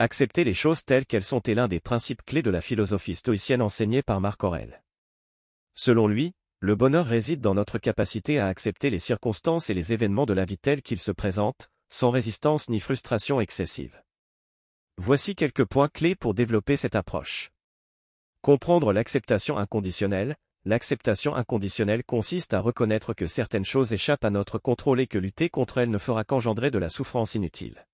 Accepter les choses telles qu'elles sont est l'un des principes clés de la philosophie stoïcienne enseignée par Marc Aurèle. Selon lui, le bonheur réside dans notre capacité à accepter les circonstances et les événements de la vie tels qu'ils se présentent, sans résistance ni frustration excessive. Voici quelques points clés pour développer cette approche. Comprendre l'acceptation inconditionnelle. L'acceptation inconditionnelle consiste à reconnaître que certaines choses échappent à notre contrôle et que lutter contre elles ne fera qu'engendrer de la souffrance inutile.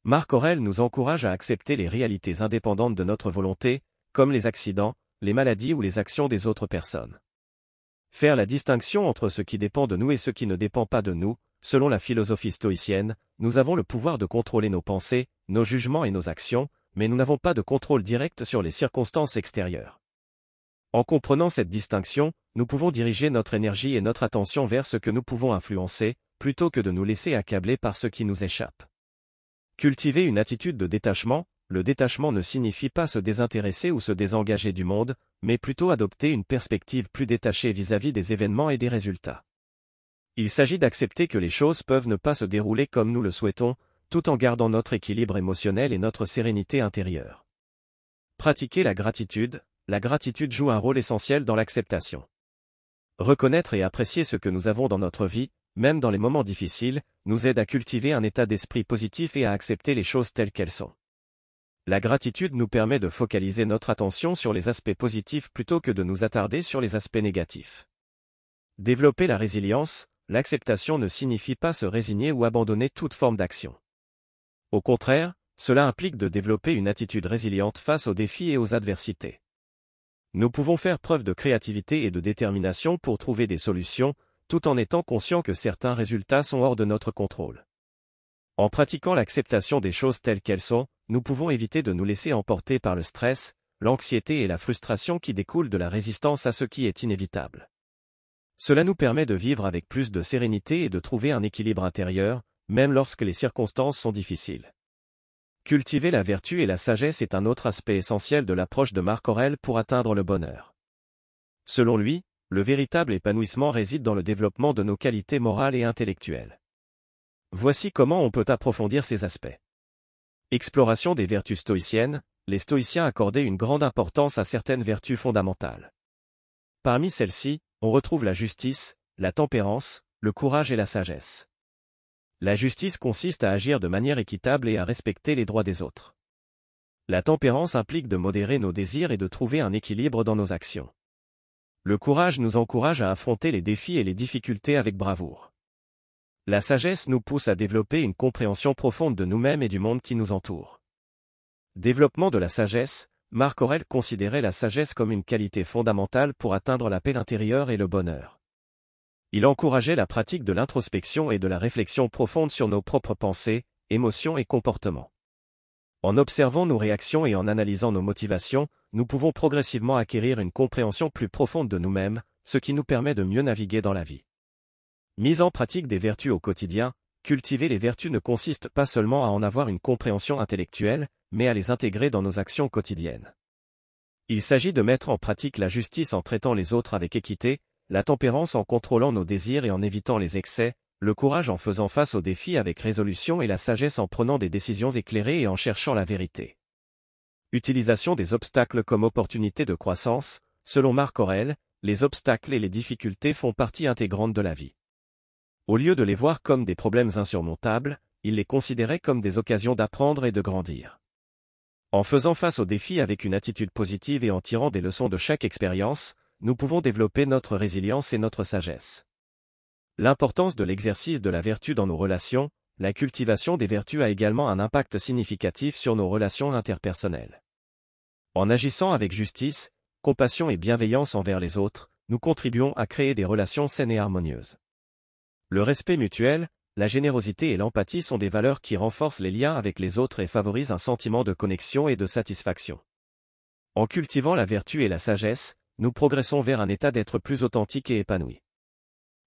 Marc Aurèle nous encourage à accepter les réalités indépendantes de notre volonté, comme les accidents, les maladies ou les actions des autres personnes. Faire la distinction entre ce qui dépend de nous et ce qui ne dépend pas de nous, selon la philosophie stoïcienne, nous avons le pouvoir de contrôler nos pensées, nos jugements et nos actions, mais nous n'avons pas de contrôle direct sur les circonstances extérieures. En comprenant cette distinction, nous pouvons diriger notre énergie et notre attention vers ce que nous pouvons influencer, plutôt que de nous laisser accabler par ce qui nous échappe. Cultiver une attitude de détachement. Le détachement ne signifie pas se désintéresser ou se désengager du monde, mais plutôt adopter une perspective plus détachée vis-à-vis des événements et des résultats. Il s'agit d'accepter que les choses peuvent ne pas se dérouler comme nous le souhaitons, tout en gardant notre équilibre émotionnel et notre sérénité intérieure. Pratiquer la gratitude. La gratitude joue un rôle essentiel dans l'acceptation. Reconnaître et apprécier ce que nous avons dans notre vie, même dans les moments difficiles, nous aide à cultiver un état d'esprit positif et à accepter les choses telles qu'elles sont. La gratitude nous permet de focaliser notre attention sur les aspects positifs plutôt que de nous attarder sur les aspects négatifs. Développer la résilience. L'acceptation ne signifie pas se résigner ou abandonner toute forme d'action. Au contraire, cela implique de développer une attitude résiliente face aux défis et aux adversités. Nous pouvons faire preuve de créativité et de détermination pour trouver des solutions, tout en étant conscients que certains résultats sont hors de notre contrôle. En pratiquant l'acceptation des choses telles qu'elles sont, nous pouvons éviter de nous laisser emporter par le stress, l'anxiété et la frustration qui découlent de la résistance à ce qui est inévitable. Cela nous permet de vivre avec plus de sérénité et de trouver un équilibre intérieur, même lorsque les circonstances sont difficiles. Cultiver la vertu et la sagesse est un autre aspect essentiel de l'approche de Marc Aurèle pour atteindre le bonheur. Selon lui, le véritable épanouissement réside dans le développement de nos qualités morales et intellectuelles. Voici comment on peut approfondir ces aspects. Exploration des vertus stoïciennes. Les stoïciens accordaient une grande importance à certaines vertus fondamentales. Parmi celles-ci, on retrouve la justice, la tempérance, le courage et la sagesse. La justice consiste à agir de manière équitable et à respecter les droits des autres. La tempérance implique de modérer nos désirs et de trouver un équilibre dans nos actions. Le courage nous encourage à affronter les défis et les difficultés avec bravoure. La sagesse nous pousse à développer une compréhension profonde de nous-mêmes et du monde qui nous entoure. Développement de la sagesse. Marc Aurèle considérait la sagesse comme une qualité fondamentale pour atteindre la paix intérieure et le bonheur. Il encourageait la pratique de l'introspection et de la réflexion profonde sur nos propres pensées, émotions et comportements. En observant nos réactions et en analysant nos motivations, nous pouvons progressivement acquérir une compréhension plus profonde de nous-mêmes, ce qui nous permet de mieux naviguer dans la vie. Mise en pratique des vertus au quotidien. Cultiver les vertus ne consiste pas seulement à en avoir une compréhension intellectuelle, mais à les intégrer dans nos actions quotidiennes. Il s'agit de mettre en pratique la justice en traitant les autres avec équité, la tempérance en contrôlant nos désirs et en évitant les excès, le courage en faisant face aux défis avec résolution et la sagesse en prenant des décisions éclairées et en cherchant la vérité. Utilisation des obstacles comme opportunité de croissance. Selon Marc Aurèle, les obstacles et les difficultés font partie intégrante de la vie. Au lieu de les voir comme des problèmes insurmontables, il les considérait comme des occasions d'apprendre et de grandir. En faisant face aux défis avec une attitude positive et en tirant des leçons de chaque expérience, nous pouvons développer notre résilience et notre sagesse. L'importance de l'exercice de la vertu dans nos relations. La cultivation des vertus a également un impact significatif sur nos relations interpersonnelles. En agissant avec justice, compassion et bienveillance envers les autres, nous contribuons à créer des relations saines et harmonieuses. Le respect mutuel, la générosité et l'empathie sont des valeurs qui renforcent les liens avec les autres et favorisent un sentiment de connexion et de satisfaction. En cultivant la vertu et la sagesse, nous progressons vers un état d'être plus authentique et épanoui.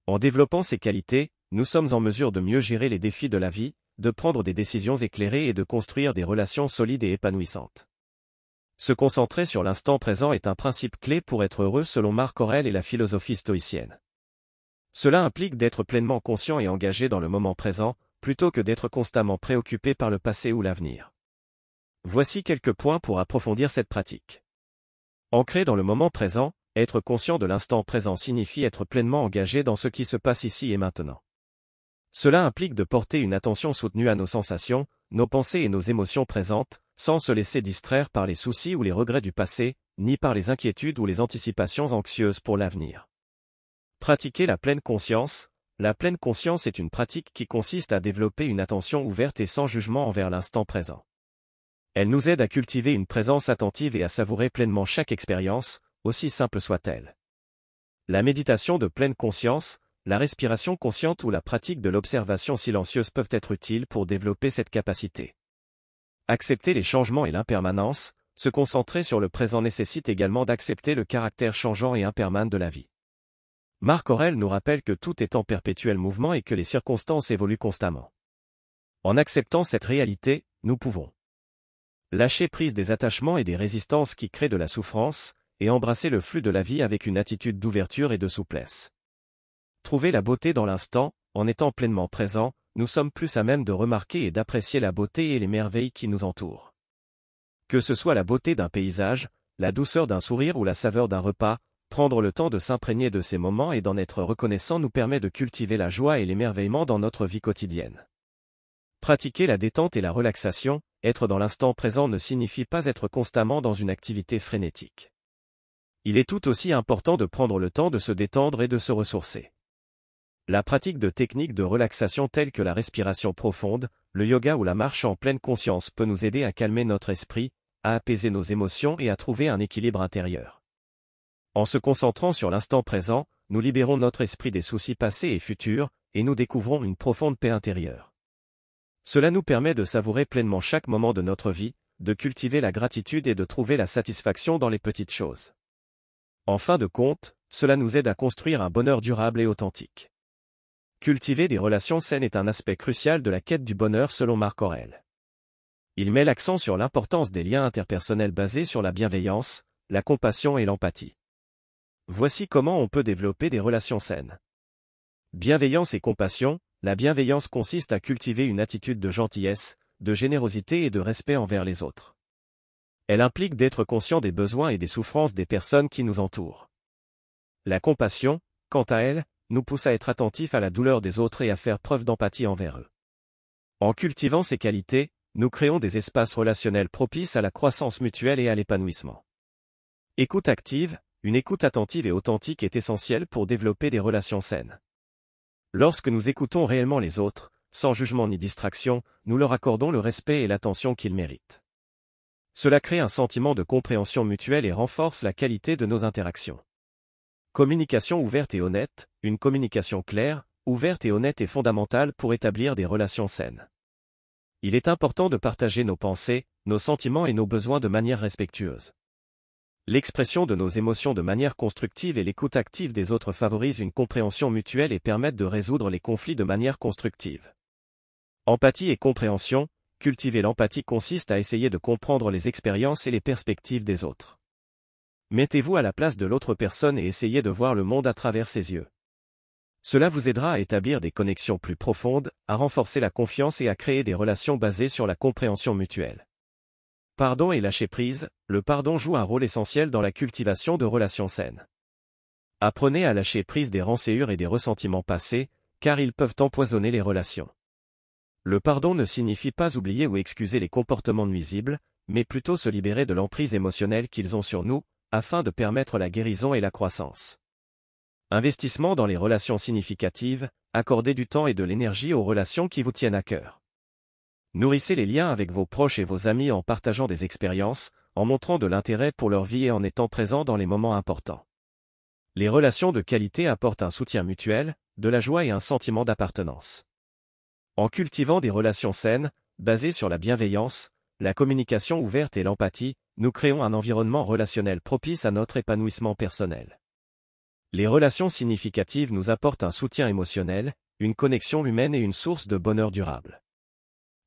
En développant ces qualités, nous sommes en mesure de mieux gérer les défis de la vie, de prendre des décisions éclairées et de construire des relations solides et épanouissantes. Se concentrer sur l'instant présent est un principe clé pour être heureux selon Marc Aurèle et la philosophie stoïcienne. Cela implique d'être pleinement conscient et engagé dans le moment présent, plutôt que d'être constamment préoccupé par le passé ou l'avenir. Voici quelques points pour approfondir cette pratique. Ancré dans le moment présent, être conscient de l'instant présent signifie être pleinement engagé dans ce qui se passe ici et maintenant. Cela implique de porter une attention soutenue à nos sensations, nos pensées et nos émotions présentes, sans se laisser distraire par les soucis ou les regrets du passé, ni par les inquiétudes ou les anticipations anxieuses pour l'avenir. Pratiquer la pleine conscience. La pleine conscience est une pratique qui consiste à développer une attention ouverte et sans jugement envers l'instant présent. Elle nous aide à cultiver une présence attentive et à savourer pleinement chaque expérience, aussi simple soit-elle. La méditation de pleine conscience, la respiration consciente ou la pratique de l'observation silencieuse peuvent être utiles pour développer cette capacité. Accepter les changements et l'impermanence, se concentrer sur le présent nécessite également d'accepter le caractère changeant et impermanent de la vie. Marc Aurèle nous rappelle que tout est en perpétuel mouvement et que les circonstances évoluent constamment. En acceptant cette réalité, nous pouvons lâcher prise des attachements et des résistances qui créent de la souffrance, et embrasser le flux de la vie avec une attitude d'ouverture et de souplesse. Trouver la beauté dans l'instant, en étant pleinement présent, nous sommes plus à même de remarquer et d'apprécier la beauté et les merveilles qui nous entourent. Que ce soit la beauté d'un paysage, la douceur d'un sourire ou la saveur d'un repas, prendre le temps de s'imprégner de ces moments et d'en être reconnaissant nous permet de cultiver la joie et l'émerveillement dans notre vie quotidienne. Pratiquer la détente et la relaxation, être dans l'instant présent ne signifie pas être constamment dans une activité frénétique. Il est tout aussi important de prendre le temps de se détendre et de se ressourcer. La pratique de techniques de relaxation telles que la respiration profonde, le yoga ou la marche en pleine conscience peut nous aider à calmer notre esprit, à apaiser nos émotions et à trouver un équilibre intérieur. En se concentrant sur l'instant présent, nous libérons notre esprit des soucis passés et futurs, et nous découvrons une profonde paix intérieure. Cela nous permet de savourer pleinement chaque moment de notre vie, de cultiver la gratitude et de trouver la satisfaction dans les petites choses. En fin de compte, cela nous aide à construire un bonheur durable et authentique. Cultiver des relations saines est un aspect crucial de la quête du bonheur selon Marc Aurèle. Il met l'accent sur l'importance des liens interpersonnels basés sur la bienveillance, la compassion et l'empathie. Voici comment on peut développer des relations saines. Bienveillance et compassion. La bienveillance consiste à cultiver une attitude de gentillesse, de générosité et de respect envers les autres. Elle implique d'être conscient des besoins et des souffrances des personnes qui nous entourent. La compassion, quant à elle, nous pousse à être attentifs à la douleur des autres et à faire preuve d'empathie envers eux. En cultivant ces qualités, nous créons des espaces relationnels propices à la croissance mutuelle et à l'épanouissement. Écoute active. Une écoute attentive et authentique est essentielle pour développer des relations saines. Lorsque nous écoutons réellement les autres, sans jugement ni distraction, nous leur accordons le respect et l'attention qu'ils méritent. Cela crée un sentiment de compréhension mutuelle et renforce la qualité de nos interactions. Communication ouverte et honnête. Une communication claire, ouverte et honnête est fondamentale pour établir des relations saines. Il est important de partager nos pensées, nos sentiments et nos besoins de manière respectueuse. L'expression de nos émotions de manière constructive et l'écoute active des autres favorisent une compréhension mutuelle et permettent de résoudre les conflits de manière constructive. Empathie et compréhension. Cultiver l'empathie consiste à essayer de comprendre les expériences et les perspectives des autres. Mettez-vous à la place de l'autre personne et essayez de voir le monde à travers ses yeux. Cela vous aidera à établir des connexions plus profondes, à renforcer la confiance et à créer des relations basées sur la compréhension mutuelle. Pardon et lâcher prise. Le pardon joue un rôle essentiel dans la cultivation de relations saines. Apprenez à lâcher prise des rancœurs et des ressentiments passés, car ils peuvent empoisonner les relations. Le pardon ne signifie pas oublier ou excuser les comportements nuisibles, mais plutôt se libérer de l'emprise émotionnelle qu'ils ont sur nous, afin de permettre la guérison et la croissance. Investissement dans les relations significatives. Accordez du temps et de l'énergie aux relations qui vous tiennent à cœur. Nourrissez les liens avec vos proches et vos amis en partageant des expériences, en montrant de l'intérêt pour leur vie et en étant présent dans les moments importants. Les relations de qualité apportent un soutien mutuel, de la joie et un sentiment d'appartenance. En cultivant des relations saines, basées sur la bienveillance, la communication ouverte et l'empathie, nous créons un environnement relationnel propice à notre épanouissement personnel. Les relations significatives nous apportent un soutien émotionnel, une connexion humaine et une source de bonheur durable.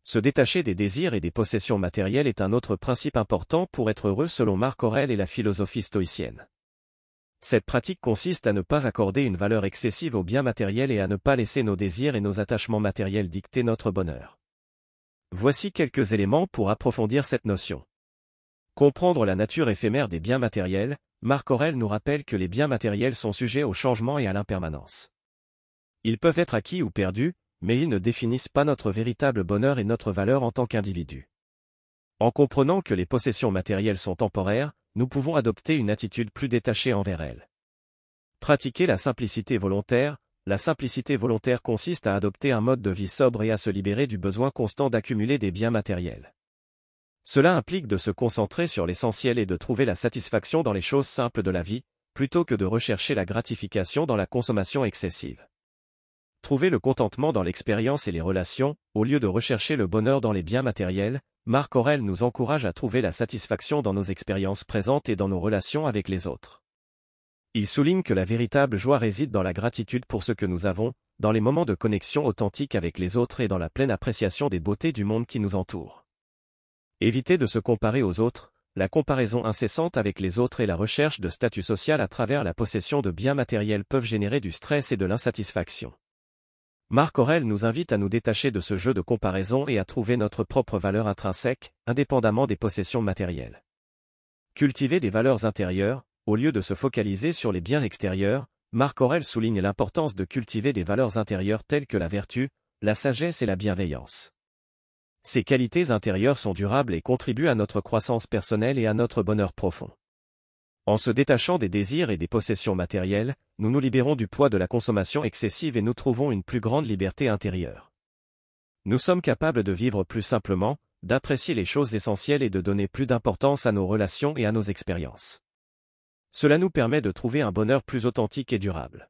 Se détacher des désirs et des possessions matérielles est un autre principe important pour être heureux selon Marc Aurèle et la philosophie stoïcienne. Cette pratique consiste à ne pas accorder une valeur excessive aux biens matériels et à ne pas laisser nos désirs et nos attachements matériels dicter notre bonheur. Voici quelques éléments pour approfondir cette notion. Comprendre la nature éphémère des biens matériels. Marc Aurèle nous rappelle que les biens matériels sont sujets au changement et à l'impermanence. Ils peuvent être acquis ou perdus, mais ils ne définissent pas notre véritable bonheur et notre valeur en tant qu'individu. En comprenant que les possessions matérielles sont temporaires, nous pouvons adopter une attitude plus détachée envers elles. Pratiquer la simplicité volontaire. La simplicité volontaire consiste à adopter un mode de vie sobre et à se libérer du besoin constant d'accumuler des biens matériels. Cela implique de se concentrer sur l'essentiel et de trouver la satisfaction dans les choses simples de la vie, plutôt que de rechercher la gratification dans la consommation excessive. Trouver le contentement dans l'expérience et les relations, au lieu de rechercher le bonheur dans les biens matériels. Marc Aurèle nous encourage à trouver la satisfaction dans nos expériences présentes et dans nos relations avec les autres. Il souligne que la véritable joie réside dans la gratitude pour ce que nous avons, dans les moments de connexion authentique avec les autres et dans la pleine appréciation des beautés du monde qui nous entoure. Éviter de se comparer aux autres. La comparaison incessante avec les autres et la recherche de statut social à travers la possession de biens matériels peuvent générer du stress et de l'insatisfaction. Marc Aurèle nous invite à nous détacher de ce jeu de comparaison et à trouver notre propre valeur intrinsèque, indépendamment des possessions matérielles. Cultiver des valeurs intérieures. Au lieu de se focaliser sur les biens extérieurs, Marc Aurèle souligne l'importance de cultiver des valeurs intérieures telles que la vertu, la sagesse et la bienveillance. Ces qualités intérieures sont durables et contribuent à notre croissance personnelle et à notre bonheur profond. En se détachant des désirs et des possessions matérielles, nous nous libérons du poids de la consommation excessive et nous trouvons une plus grande liberté intérieure. Nous sommes capables de vivre plus simplement, d'apprécier les choses essentielles et de donner plus d'importance à nos relations et à nos expériences. Cela nous permet de trouver un bonheur plus authentique et durable.